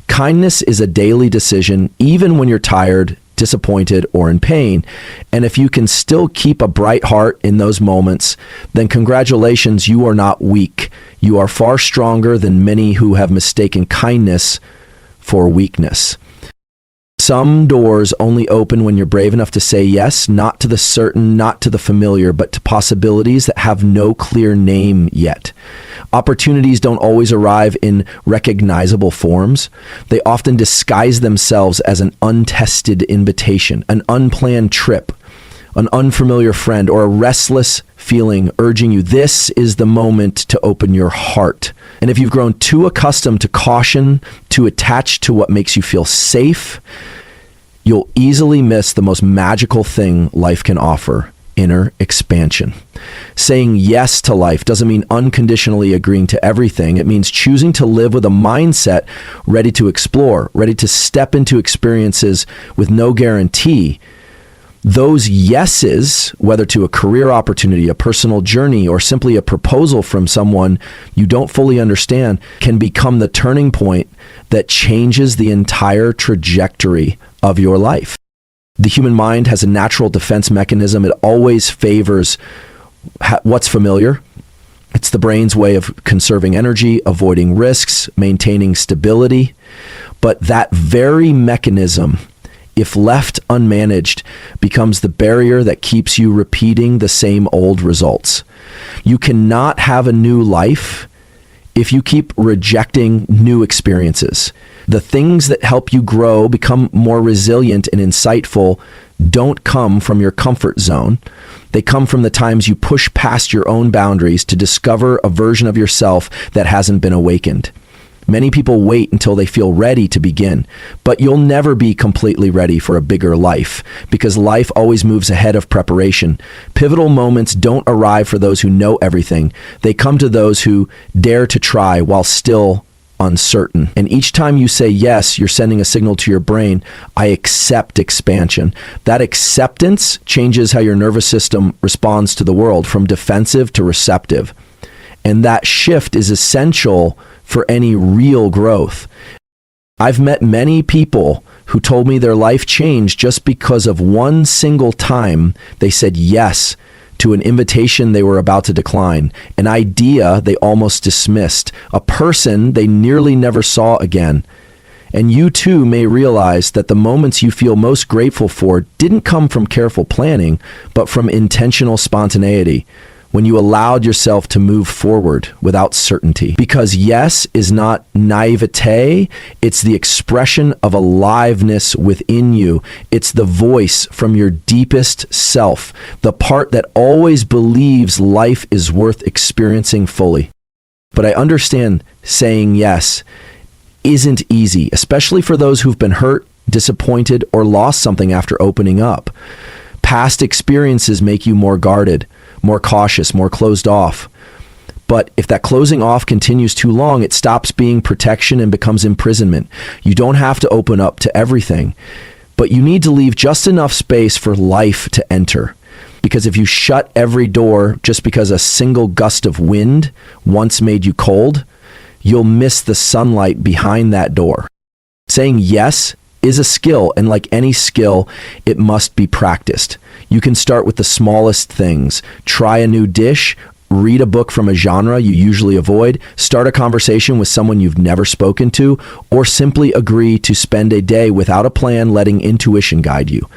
Kindness is a daily decision, even when you're tired, disappointed, or in pain. And if you can still keep a bright heart in those moments, then congratulations, you are not weak. You are far stronger than many who have mistaken kindness for weakness. Some doors only open when you're brave enough to say yes, not to the certain, not to the familiar, but to possibilities that have no clear name yet. Opportunities don't always arrive in recognizable forms. They often disguise themselves as an untested invitation, an unplanned trip, an unfamiliar friend, or a restless feeling urging you. This is the moment to open your heart. And if you've grown too accustomed to caution, too attached to what makes you feel safe, you'll easily miss the most magical thing life can offer: inner expansion. Saying yes to life doesn't mean unconditionally agreeing to everything. It means choosing to live with a mindset ready to explore, ready to step into experiences with no guarantee. Those yeses, whether to a career opportunity, a personal journey, or simply a proposal from someone you don't fully understand, can become the turning point that changes the entire trajectory of your life. The human mind has a natural defense mechanism. It always favors what's familiar. It's the brain's way of conserving energy, avoiding risks, maintaining stability. But that very mechanism, if left unmanaged, becomes the barrier that keeps you repeating the same old results. You cannot have a new life if you keep rejecting new experiences. The things that help you grow, become more resilient and insightful, don't come from your comfort zone. They come from the times you push past your own boundaries to discover a version of yourself that hasn't been awakened. Many people wait until they feel ready to begin, but you'll never be completely ready for a bigger life, because life always moves ahead of preparation. Pivotal moments don't arrive for those who know everything. They come to those who dare to try while still uncertain. And each time you say yes, you're sending a signal to your brain: I accept expansion. That acceptance changes how your nervous system responds to the world, from defensive to receptive. And that shift is essential for any real growth. I've met many people who told me their life changed just because of one single time they said yes to an invitation they were about to decline, an idea they almost dismissed, a person they nearly never saw again. And you too may realize that the moments you feel most grateful for didn't come from careful planning, but from intentional spontaneity, when you allowed yourself to move forward without certainty. Because yes is not naivete, it's the expression of aliveness within you. It's the voice from your deepest self, the part that always believes life is worth experiencing fully. But I understand saying yes isn't easy, especially for those who've been hurt, disappointed, or lost something after opening up. Past experiences make you more guarded, more cautious, more closed off. But if that closing off continues too long, it stops being protection and becomes imprisonment. You don't have to open up to everything, but you need to leave just enough space for life to enter. Because if you shut every door just because a single gust of wind once made you cold, you'll miss the sunlight behind that door. Saying yes is a skill, and like any skill, it must be practiced. You can start with the smallest things. Try a new dish, read a book from a genre you usually avoid, start a conversation with someone you've never spoken to, or simply agree to spend a day without a plan, letting intuition guide you.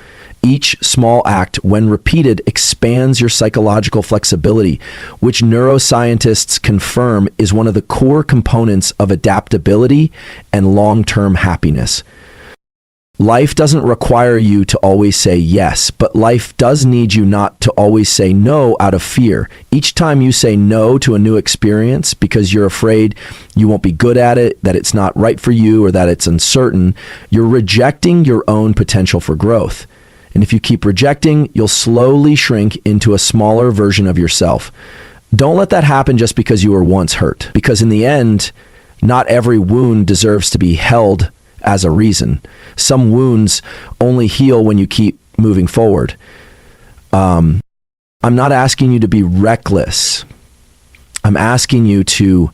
Each small act, when repeated, expands your psychological flexibility, which neuroscientists confirm is one of the core components of adaptability and long-term happiness. Life doesn't require you to always say yes, but life does need you not to always say no out of fear. Each time you say no to a new experience because you're afraid you won't be good at it, that it's not right for you, or that it's uncertain, you're rejecting your own potential for growth. And if you keep rejecting, you'll slowly shrink into a smaller version of yourself. Don't let that happen just because you were once hurt, because in the end, not every wound deserves to be held as a reason. Some wounds only heal when you keep moving forward. I'm not asking you to be reckless. I'm asking you to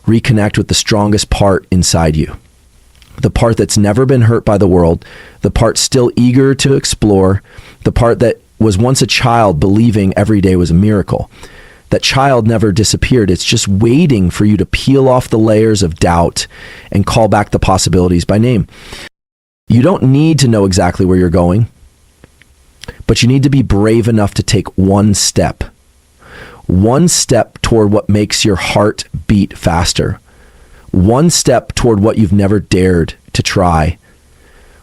reconnect with the strongest part inside you. The part that's never been hurt by the world, the part still eager to explore, the part that was once a child believing every day was a miracle. That child never disappeared. It's just waiting for you to peel off the layers of doubt and call back the possibilities by name. You don't need to know exactly where you're going, but you need to be brave enough to take one step toward what makes your heart beat faster. One step toward what you've never dared to try.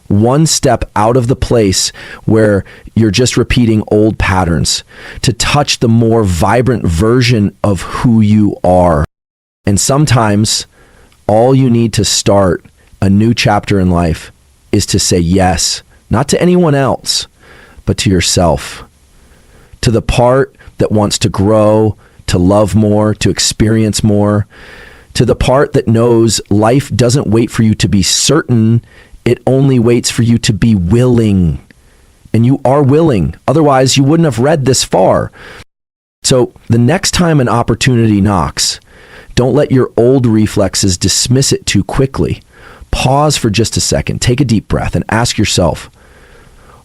One step out of the place where you're just repeating old patterns to touch the more vibrant version of who you are. And sometimes all you need to start a new chapter in life is to say yes, not to anyone else, but to yourself. To the part that wants to grow, to love more, to experience more. To the part that knows life doesn't wait for you to be certain, it only waits for you to be willing. And you are willing. Otherwise, you wouldn't have read this far. So the next time an opportunity knocks, don't let your old reflexes dismiss it too quickly. Pause for just a second, take a deep breath, and ask yourself,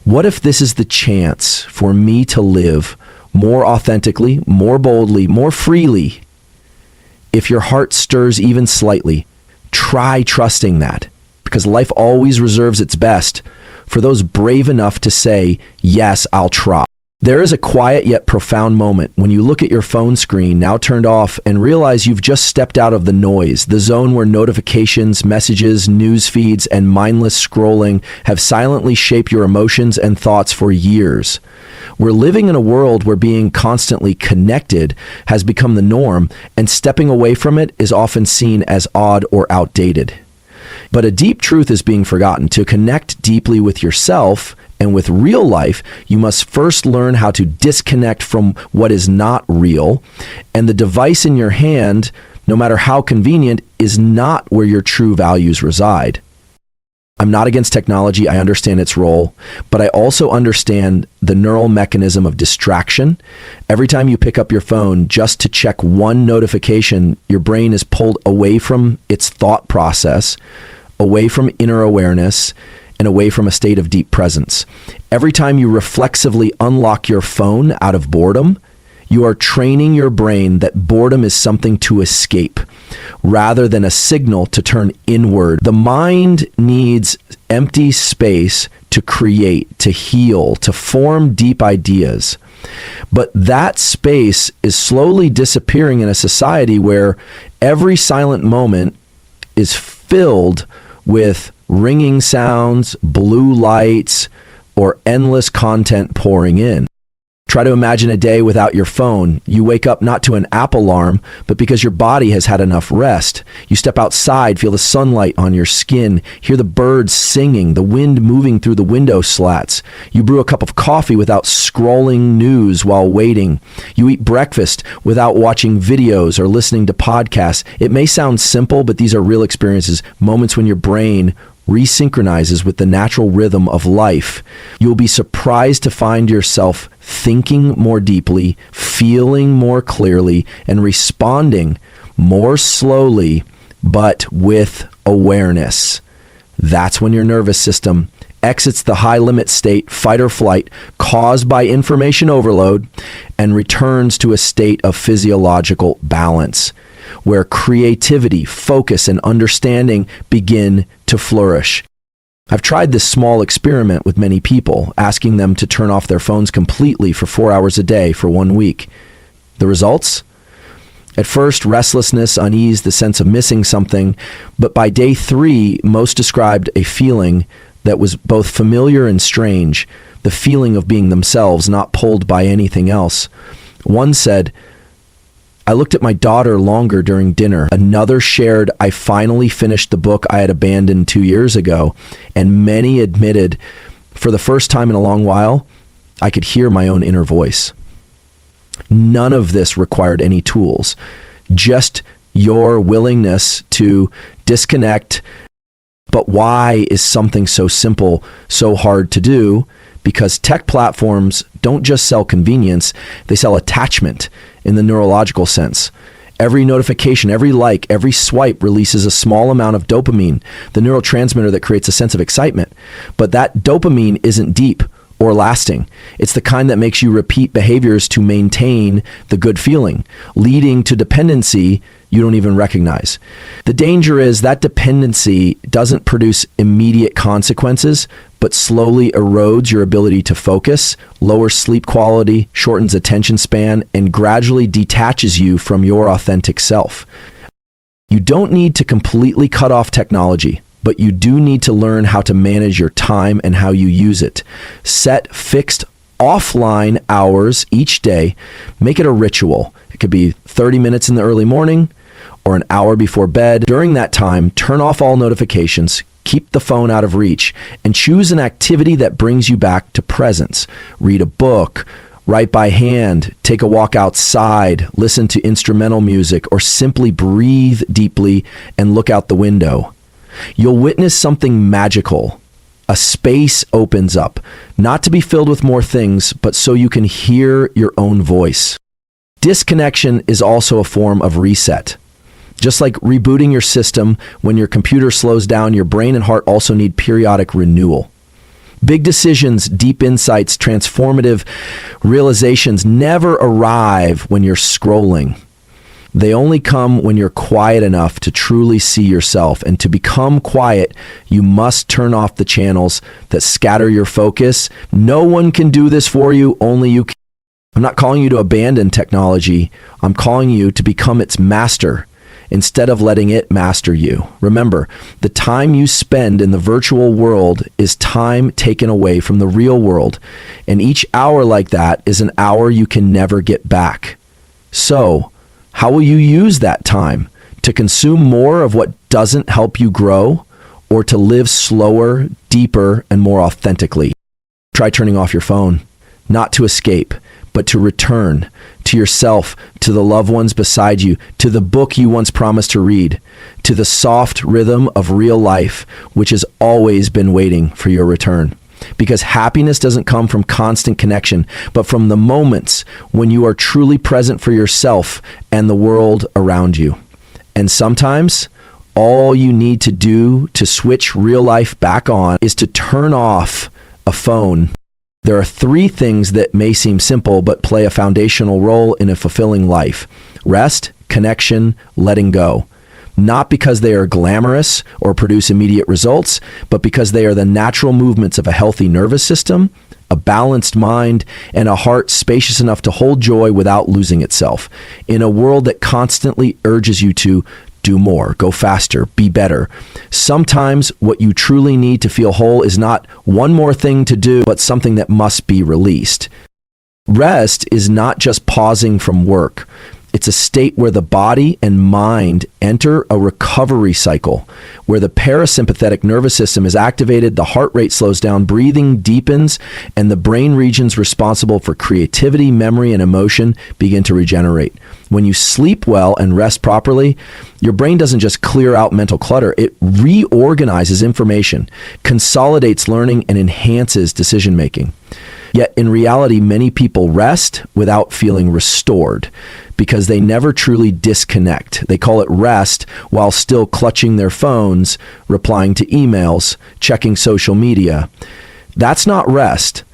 what if this is the chance for me to live more authentically, more boldly, more freely? If your heart stirs even slightly, try trusting that, because life always reserves its best for those brave enough to say, yes, I'll try. There is a quiet yet profound moment when you look at your phone screen, now turned off, and realize you've just stepped out of the noise, the zone where notifications, messages, news feeds, and mindless scrolling have silently shaped your emotions and thoughts for years. We're living in a world where being constantly connected has become the norm, and stepping away from it is often seen as odd or outdated. But a deep truth is being forgotten. To connect deeply with yourself and with real life, you must first learn how to disconnect from what is not real. And the device in your hand, no matter how convenient, is not where your true values reside. I'm not against technology. I understand its role, but I also understand the neural mechanism of distraction. Every time you pick up your phone just to check one notification, your brain is pulled away from its thought process, away from inner awareness, and away from a state of deep presence. Every time you reflexively unlock your phone out of boredom, you are training your brain that boredom is something to escape rather than a signal to turn inward. The mind needs empty space to create, to heal, to form deep ideas. But that space is slowly disappearing in a society where every silent moment is filled with ringing sounds, blue lights, or endless content pouring in. Try to imagine a day without your phone. You wake up not to an app alarm, but because your body has had enough rest. You step outside, feel the sunlight on your skin, hear the birds singing, the wind moving through the window slats. You brew a cup of coffee without scrolling news while waiting. You eat breakfast without watching videos or listening to podcasts. It may sound simple, but these are real experiences, moments when your brain resynchronizes with the natural rhythm of life. You'll be surprised to find yourself thinking more deeply, feeling more clearly, and responding more slowly, but with awareness. That's when your nervous system exits the high limit state, fight or flight, caused by information overload, and returns to a state of physiological balance, where creativity, focus, and understanding begin to flourish. I've tried this small experiment with many people, asking them to turn off their phones completely for 4 hours a day for 1 week. The results? At first, restlessness, unease, the sense of missing something, but by day 3, most described a feeling that was both familiar and strange, the feeling of being themselves, not pulled by anything else. One said, "I looked at my daughter longer during dinner." Another shared, "I finally finished the book I had abandoned 2 years ago." And many admitted, for the first time in a long while, I could hear my own inner voice. None of this required any tools, just your willingness to disconnect. But why is something so simple so hard to do? Because tech platforms don't just sell convenience, they sell attachment in the neurological sense. Every notification, every like, every swipe releases a small amount of dopamine, the neurotransmitter that creates a sense of excitement. But that dopamine isn't deep or lasting. It's the kind that makes you repeat behaviors to maintain the good feeling, leading to dependency you don't even recognize. The danger is that dependency doesn't produce immediate consequences, but slowly erodes your ability to focus, lowers sleep quality, shortens attention span, and gradually detaches you from your authentic self. You don't need to completely cut off technology, but you do need to learn how to manage your time and how you use it. Set fixed offline hours each day. Make it a ritual. It could be 30 minutes in the early morning or an hour before bed. During that time, turn off all notifications, keep the phone out of reach, and choose an activity that brings you back to presence. Read a book, write by hand, take a walk outside, listen to instrumental music, or simply breathe deeply and look out the window. You'll witness something magical. A space opens up, not to be filled with more things, but so you can hear your own voice. Disconnection is also a form of reset. Just like rebooting your system, when your computer slows down, your brain and heart also need periodic renewal. Big decisions, deep insights, transformative realizations never arrive when you're scrolling. They only come when you're quiet enough to truly see yourself. And to become quiet, you must turn off the channels that scatter your focus. No one can do this for you, only you can. I'm not calling you to abandon technology. I'm calling you to become its master instead of letting it master you. Remember, the time you spend in the virtual world is time taken away from the real world. And each hour like that is an hour you can never get back. So, how will you use that time? To consume more of what doesn't help you grow, or to live slower, deeper, and more authentically? Try turning off your phone, not to escape, but to return to yourself, to the loved ones beside you, to the book you once promised to read, to the soft rhythm of real life, which has always been waiting for your return. Because happiness doesn't come from constant connection, but from the moments when you are truly present for yourself and the world around you. And sometimes all you need to do to switch real life back on is to turn off a phone. There are 3 things that may seem simple but play a foundational role in a fulfilling life: rest, connection, letting go. Not because they are glamorous or produce immediate results, but because they are the natural movements of a healthy nervous system, a balanced mind, and a heart spacious enough to hold joy without losing itself. In a world that constantly urges you to do more, go faster, be better, sometimes what you truly need to feel whole is not one more thing to do, but something that must be released. Rest is not just pausing from work. It's a state where the body and mind enter a recovery cycle, where the parasympathetic nervous system is activated, the heart rate slows down, breathing deepens, and the brain regions responsible for creativity, memory, and emotion begin to regenerate. When you sleep well and rest properly, your brain doesn't just clear out mental clutter, it reorganizes information, consolidates learning, and enhances decision making. Yet in reality, many people rest without feeling restored because they never truly disconnect. They call it rest while still clutching their phones, replying to emails, checking social media. That's not rest.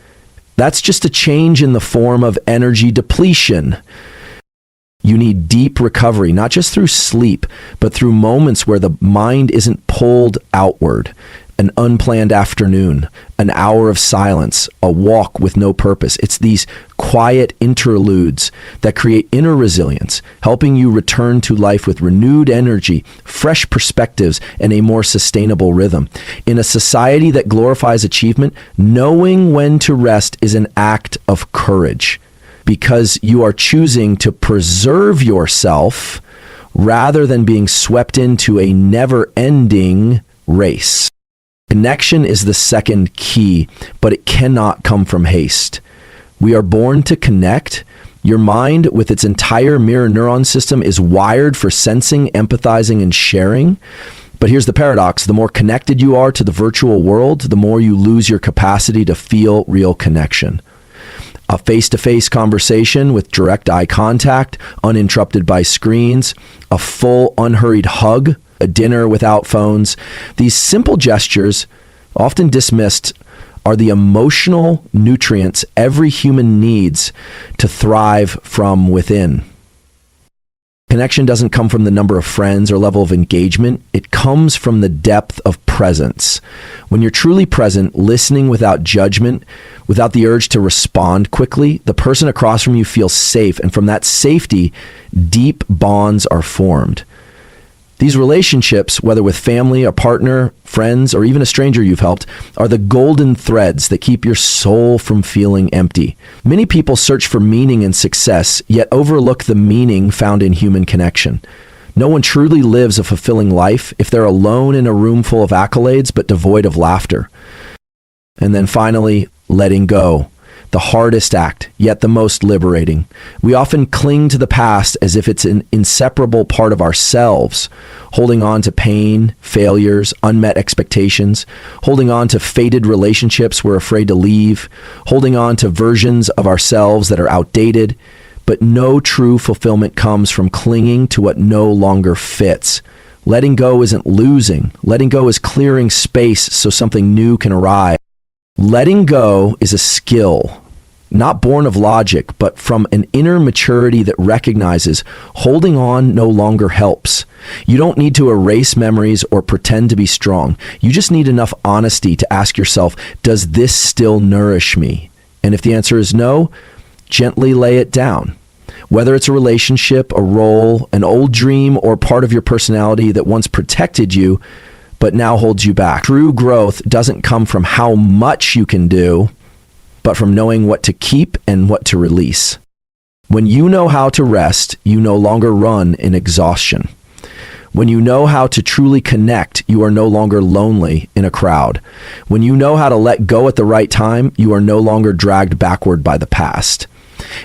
That's just a change in the form of energy depletion. You need deep recovery, not just through sleep, but through moments where the mind isn't pulled outward. an unplanned afternoon, an hour of silence, a walk with no purpose. It's these quiet interludes that create inner resilience, helping you return to life with renewed energy, fresh perspectives, and a more sustainable rhythm. In a society that glorifies achievement, knowing when to rest is an act of courage, because you are choosing to preserve yourself rather than being swept into a never-ending race. Connection is the second key, but it cannot come from haste. We are born to connect. Your mind, with its entire mirror neuron system, is wired for sensing, empathizing, and sharing. But here's the paradox. The more connected you are to the virtual world, the more you lose your capacity to feel real connection. A face-to-face conversation with direct eye contact, uninterrupted by screens, a full, unhurried hug, a dinner without phones. These simple gestures, often dismissed, are the emotional nutrients every human needs to thrive from within. Connection doesn't come from the number of friends or level of engagement. It comes from the depth of presence. When you're truly present, listening without judgment, without the urge to respond quickly, the person across from you feels safe, and from that safety, deep bonds are formed. These relationships, whether with family, a partner, friends, or even a stranger you've helped, are the golden threads that keep your soul from feeling empty. Many people search for meaning and success, yet overlook the meaning found in human connection. No one truly lives a fulfilling life if they're alone in a room full of accolades but devoid of laughter. And then finally, letting go. The hardest act, yet the most liberating. We often cling to the past as if it's an inseparable part of ourselves, holding on to pain, failures, unmet expectations, holding on to faded relationships we're afraid to leave, holding on to versions of ourselves that are outdated. But no true fulfillment comes from clinging to what no longer fits. Letting go isn't losing. Letting go is clearing space so something new can arise. Letting go is a skill, not born of logic, but from an inner maturity that recognizes holding on no longer helps. You don't need to erase memories or pretend to be strong. You just need enough honesty to ask yourself, does this still nourish me? And if the answer is no, gently lay it down. Whether it's a relationship, a role, an old dream, or part of your personality that once protected you, but now holds you back. True growth doesn't come from how much you can do, but from knowing what to keep and what to release. When you know how to rest, you no longer run in exhaustion. When you know how to truly connect, you are no longer lonely in a crowd. When you know how to let go at the right time, you are no longer dragged backward by the past.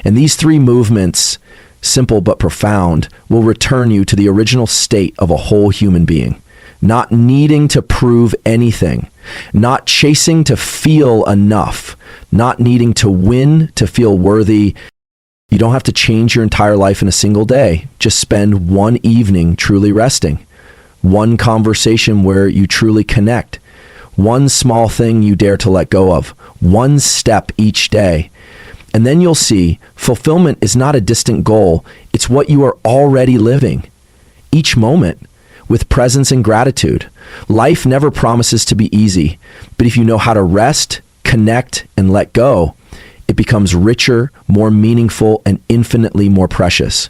And these three movements, simple but profound, will return you to the original state of a whole human being. Not needing to prove anything, not chasing to feel enough, not needing to win to feel worthy. You don't have to change your entire life in a single day. Just spend one evening truly resting, one conversation where you truly connect, one small thing you dare to let go of, one step each day. And then you'll see fulfillment is not a distant goal. It's what you are already living each moment, with presence and gratitude. Life never promises to be easy, but if you know how to rest, connect, and let go, it becomes richer, more meaningful, and infinitely more precious.